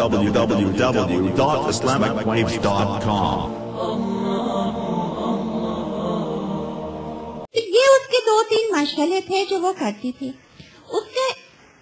www.islamicwaves.com. یہ اس کے 2-3 مشغلے تھے جو وہ کرتی تھی. اس سے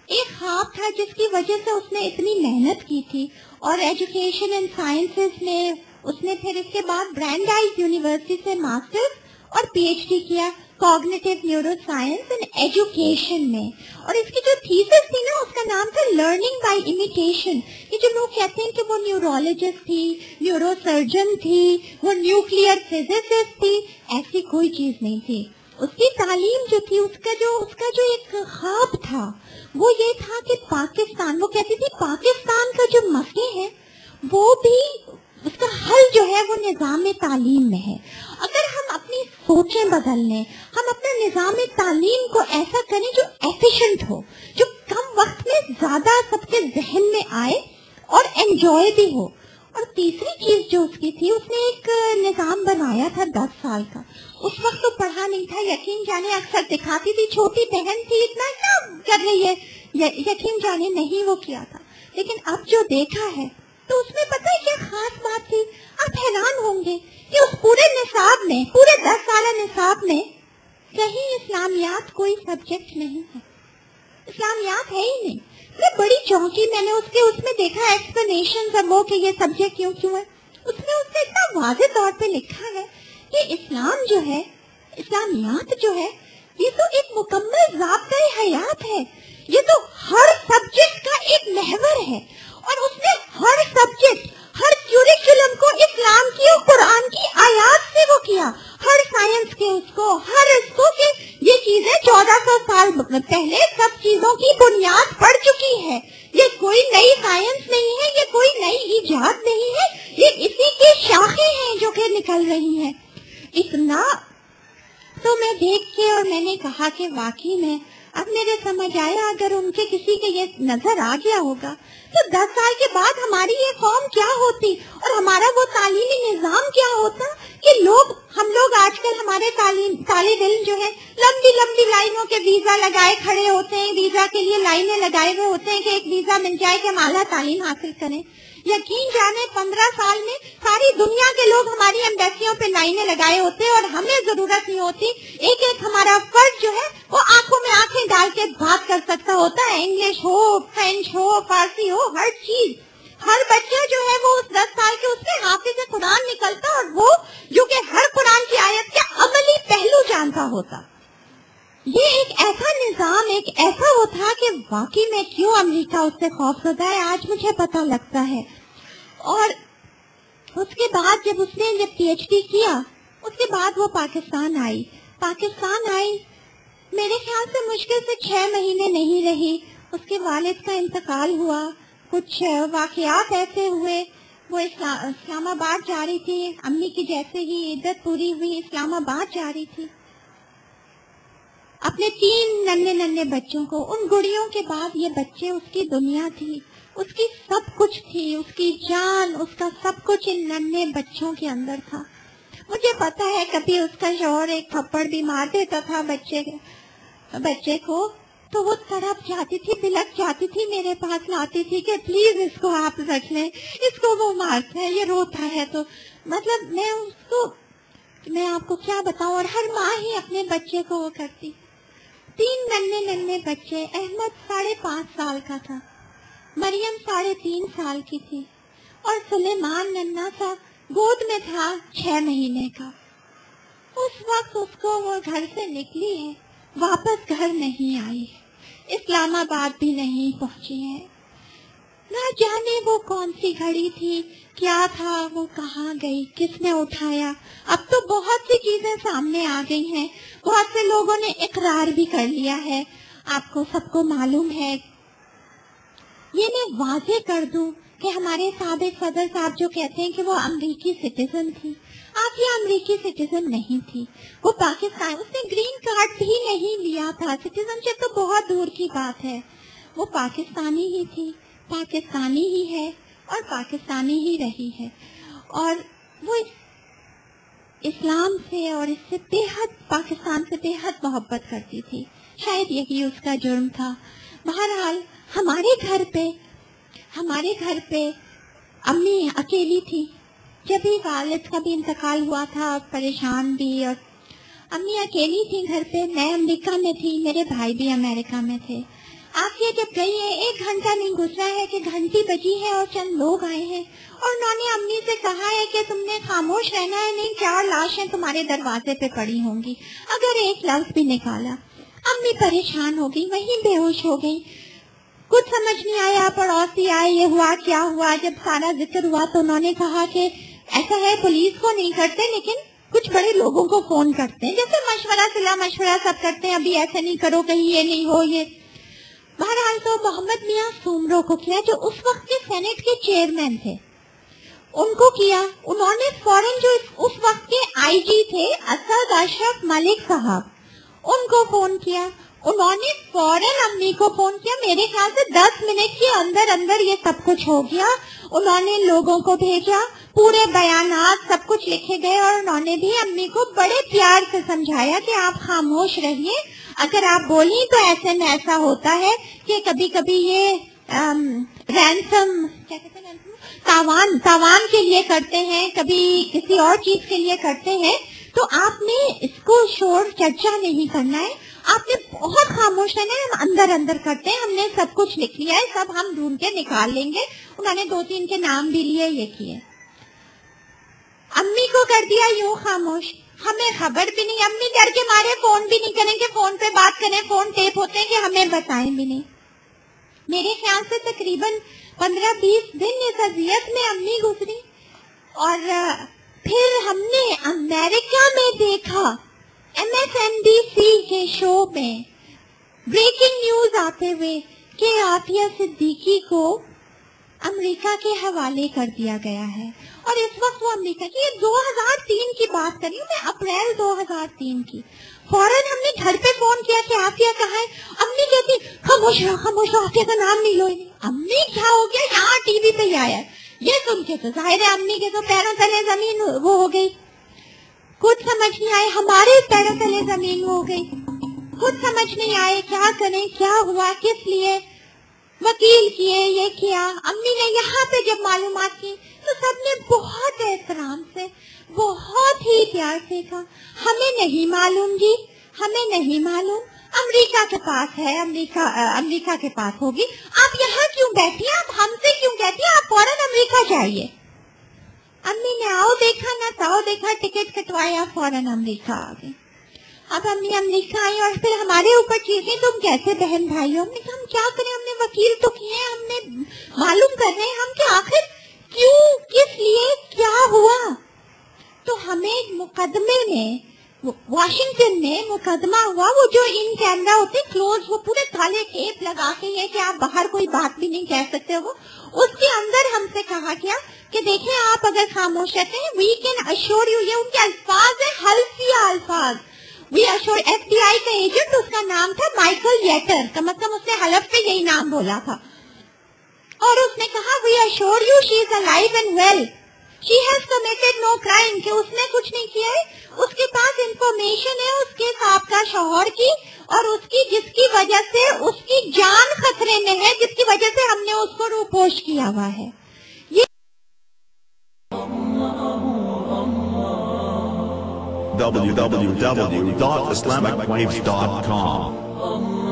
ایک خواب تھا جس کی وجہ سے اس نے اتنی محنت کی تھی, اور ایجوکیشن اینڈ سائنسز میں اس نے پھر اس کے بعد برانڈائز یونیورسٹی سے ماسٹرز اور پی ایچ ڈی کیا cognitive neuro science and education میں. اور اس کی جو تھیسس تھی نا, اس کا نام تھا لرننگ بائی امیٹیشن. یہ جو لوگ کہتے ہیں کہ وہ نیورولوجسٹ تھی, نیورو سرجن تھی, وہ نیوکلیئر فزسسٹ تھی, ایسی کوئی چیز نہیں تھی. اس کی تعلیم جو تھی, اس کا جو ایک خواب تھا وہ یہ تھا کہ پاکستان, وہ کہتی تھی پاکستان کا جو مسئلہ ہے وہ بھی اس کا حل جو ہے وہ نظام تعلیم میں ہے. اگر ہم اپنی سوچیں بدل لیں, ہم اپنے نظام تعلیم کو ایسا کریں جو ایفیشنٹ ہو, جو کم وقت میں زیادہ سب کے ذہن میں آئے اور انجوائے بھی ہو. اور تیسری چیز جو اس کی تھی, اس نے ایک نظام بنایا تھا 10 سال کا. اس وقت تو پڑھا نہیں تھا, یقین جانے اکثر دکھاتی تھی, چھوٹی بہن تھی, اتنا کر رہی ہے, یقین جانے نہیں وہ کیا تھا. لیکن اب جو دیکھا ہے تو اس میں پتہ ہے کیا خاص بات تھی. آپ حیران ہوں گے کہ اس پورے نصاب میں, پورے 10 سالہ نصاب میں کہیں اسلامیات کوئی سبجیکٹ نہیں ہے. اسلامیات ہے ہی نہیں. میں بڑی چونکی, میں نے اس میں دیکھا ایکسپلینیشن اب وہ کہ یہ سبجیکٹ کیوں ہے. اس نے اتنا واضح طور پہ لکھا ہے کہ اسلام جو ہے, اسلامیات جو ہے, یہ تو ایک مکمل ضابطۂ حیات ہے. یہ تو ہر سبجیکٹ کا ایک محور ہے, اور اس نے ہر سبجیکٹ, ہر کیوریکولم کو اسلام کی اور قرآن کی آیات سے وہ کیا. ہر سائنس کے اس کو, ہر اس کو کہ یہ چیزیں 1400 سال پہلے سب چیزوں کی بنیاد پڑ چکی ہے. یہ کوئی نئی سائنس نہیں ہے, یہ کوئی نئی ایجاد نہیں ہے, یہ اسی کی شاخیں ہیں جو کہ نکل رہی ہیں. اتنا تو میں دیکھ کے, اور میں نے کہا کہ واقعی میں اب میرے سمجھ آیا, اگر ان کے کسی کے یہ نظر آ گیا ہوگا تو 10 سال کے بعد ہماری یہ قوم کیا ہوتی, اور ہمارا وہ تعلیمی نظام کیا ہوتا کہ ہم لوگ آج کل ہمارے طالب علم جو ہے لمبی لمبی لائنوں کے ویزا لگائے کھڑے ہوتے ہیں, ویزا کے لیے لائنیں لگائے ہوئے ہوتے ہیں کہ ایک ویزا مل جائے کہ ہم اعلیٰ تعلیم حاصل کریں. یقین جانے 15 سال میں ساری دنیا کے لوگ ہماری ایمبیسیوں پہ لائنیں لگائے ہوتے ہیں, اور ہمیں ضرورت نہیں ہوتی. ایک ایک ہمارا فرد جو ہے وہ آنکھوں میں آنکھیں ڈال کے بات کر سکتا ہوتا ہے, انگلش ہو, فرینچ ہو, فارسی ہو, ہر چیز. ہر بچہ جو ہے وہ اس 10 سال کے اس سے حافظ قرآن نکلتا, اور وہ جو کہ ہر قرآن کی آیت کے عملی پہلو جانتا ہوتا. یہ ایک ایسا نظام, ایک ایسا وہ تھا کہ واقعی میں کیوں امریکہ اس سے خوف زدہ ہے آج مجھے پتہ لگتا ہے. اور اس کے بعد جب اس نے پی ایچ ڈی کیا, اس کے بعد وہ پاکستان آئی. میرے خیال سے مشکل سے 6 مہینے نہیں رہی, اس کے والد کا انتقال ہوا, کچھ واقعات ایسے ہوئے, وہ اسلام آباد جا رہی تھی, امی کی جیسے ہی عدت پوری ہوئی اسلام آباد جا رہی تھی اپنے 3 ننھے بچوں کو. ان گڑیوں کے بعد یہ بچے اس کی دنیا تھی, اس کی سب کچھ تھی, اس کی جان, اس کا سب کچھ ان ننھے بچوں کے اندر تھا. مجھے پتا ہے کبھی اس کا شوہر ایک تھپڑ بھی مار دیتا تھا بچے کو, تو وہ تڑپ جاتی تھی, بلک جاتی تھی, میرے پاس لاتی تھی کہ پلیز اس کو آپ رکھ لیں, اس کو وہ مارتا ہے, یہ روتا ہے. تو مطلب میں آپ کو کیا بتاؤں, اور ہر ماں ہی اپنے بچے کو وہ کرتی. 3 ننھے بچے, احمد 5.5 سال کا تھا, مریم 3.5 سال کی تھی, اور سلیمان ننھا سا گود میں تھا 6 مہینے کا. اس وقت اس کو وہ گھر سے نکلی ہے, واپس گھر نہیں آئی, اسلام آباد بھی نہیں پہنچی ہے. نہ جانے وہ کون سی گھڑی تھی, کیا تھا, وہ کہاں گئی, کس نے اٹھایا. اب تو بہت سی چیزیں سامنے آ گئی ہیں, بہت سے لوگوں نے اقرار بھی کر لیا ہے, آپ کو سب کو معلوم ہے. یہ میں واضح کر دوں کہ ہمارے سابق صدر صاحب جو کہتے ہیں کہ وہ امریکی سٹیزن تھی, آپ یہ امریکی سٹیزن نہیں تھی, وہ پاکستان, اس نے گرین کارڈ بھی نہیں لیا تھا, سٹیزن شپ تو بہت دور کی بات ہے. وہ پاکستانی ہی تھی, پاکستانی ہی ہے, اور پاکستانی ہی رہی ہے. اور وہ اسلام سے اور اس سے پاکستان سے بے حد محبت کرتی تھی. شاید یہی اس کا جرم تھا. بہرحال ہمارے گھر پہ ہمارے گھر پہ امی اکیلی تھی. جب بھی والد کا بھی انتقال ہوا تھا, پریشان بھی, اور امی اکیلی تھی گھر پہ. میں امریکہ میں تھی, میرے بھائی بھی امریکہ میں تھے. آپ یہ جب گئی ہے 1 گھنٹہ نہیں گزرا ہے کہ گھنٹی بجی ہے اور چند لوگ آئے ہیں اور انہوں نے امی سے کہا ہے کہ تم نے خاموش رہنا ہے, نہیں 4 لاشیں تمہارے دروازے پہ پڑی ہوں گی. اگر ایک لفظ بھی نکالا, امی پریشان ہو گئی, وہیں بے ہوش ہو گئی. کچھ سمجھ نہیں آیا. پڑوسی آئے, یہ ہوا کیا ہوا. جب سارا ذکر ہوا تو انہوں نے کہا کہ ایسا ہے پولیس کو نہیں کرتے لیکن کچھ بڑے لوگوں کو فون کرتے ہیں, جیسے مشورہ صلاح مشورہ سب کرتے ہیں, ابھی ایسے نہیں کرو کہیں یہ نہیں ہو. یہ بہرحال تو محمد میاں سومرو کو کیا, جو اس وقت کے سینٹ کے چیئرمین تھے, ان کو کیا. انہوں نے فوراً جو اس وقت کے آئی جی تھے اسد اشرف ملک صاحب, ان کو فون کیا. انہوں نے فوراً امی کو فون کیا. میرے خیال سے 10 منٹ کے اندر اندر یہ سب کچھ ہو گیا. انہوں نے لوگوں کو بھیجا, پورے بیانات سب کچھ لکھے گئے, اور انہوں نے بھی امی کو بڑے پیار سے سمجھایا کہ آپ خاموش رہیے, اگر آپ بولیں تو ایسے میں ایسا ہوتا ہے کہ کبھی کبھی یہ رینسم کیا کہتے ہیں, تاوان کے لیے کرتے ہیں, کبھی کسی اور چیز کے لیے کرتے ہیں, تو آپ نے اس کو شور چرچا نہیں کرنا ہے, آپ نے بہت خاموش رہنا ہے. ہم اندر اندر کرتے ہیں, ہم نے سب کچھ لکھ لیا ہے, سب ہم ڈھونڈ کے نکال لیں گے. انہوں نے 2-3 کے نام بھی لیے, یہ کیے. امی کو کر دیا یوں خاموش, ہمیں خبر بھی نہیں. امی ڈر کے مارے فون بھی نہیں کریں کہ فون پہ بات کریں, فون ٹیپ ہوتے ہیں کہ ہمیں بتائیں بھی نہیں. میرے خیال سے تقریباً 15-20 دن اس اذیت میں امی گزری. اور پھر ہم نے امریکہ میں دیکھا MSNBC کے شو میں بریکنگ نیوز آتے ہوئے کہ عافیہ صدیقی کو امریکہ کے حوالے کر دیا گیا ہے. اور اس وقت وہ امریکہ کی, یہ 2003 کی بات کر رہی ہوں میں, اپریل 2003 کی. فوراً ہم نے گھر پہ فون کیا کہ عافیہ کہاں ہے. امی کہتی خاموش رہو, عافیہ کا نام نہیں لو. امی کیا ہو گیا, یہاں ٹی وی پہ آیا. یہ سن کے تو ظاہر ہے امی کے تو پیروں تلے زمین وہ ہو گئی. کچھ سمجھ نہیں آئے, ہمارے پیروں تلے زمین ہو گئی. کچھ سمجھ نہیں آئے کیا کریں, کیا ہوا, کس لیے. وکیل کیے, یہ کیا. امی نے یہاں پہ جب معلومات کی تو سب نے بہت احترام سے, بہت ہی پیار سے کہا ہمیں نہیں معلوم جی, ہمیں نہیں معلوم, امریکہ کے پاس ہے, امریکہ کے پاس ہوگی. آپ یہاں کیوں بیٹھی ہیں, آپ ہم سے کیوں کہتی ہیں, آپ فوراً امریکہ جائیے. امی نے آؤ دیکھا نہ تاؤ دیکھا, ٹکٹ کٹوایا, فوراً امریکہ آ گئی. اب امی امریکہ آئی اور پھر ہمارے اوپر چیزیں, تم کیسے بہن بھائی ہو. ہم نے کہا ہم کیا کریں, ہم نے وکیل تو کیے, ہم نے معلوم کر رہے ہیں ہم کہ آخر کیوں, کس لیے, کیا ہوا. تو ہمیں مقدمے میں واشنگٹن میں مقدمہ ہوا, وہ جو ان کیمرہ ہوتے کلوز, وہ پورے کالے ٹیپ لگا کے یہ کہ آپ باہر کوئی بات بھی نہیں کہہ سکتے ہو, اس کے اندر ہم سے کہا گیا کہ دیکھیں آپ اگر خاموش رہتے ہیں وی کین اشور یو, یہ ان کے الفاظ ہیں, حلفیہ الفاظ. وی اشور, FBI کا ایجنٹ, اس کا نام تھا مائیکل یٹر, کم از کم اس نے حلف پہ یہی نام بولا تھا. اور اس نے کہا we assure you she is alive and well, she has committed no crime, کہ اس نے کچھ نہیں کیا ہے. اس کے پاس انفارمیشن ہے اس کے سابقہ شوہر کی, اور اس کی جس کی وجہ سے اس کی جان خطرے میں ہے, جس کی وجہ سے ہم نے اس کو روپوش کیا ہوا ہے. www.islamicwaves.com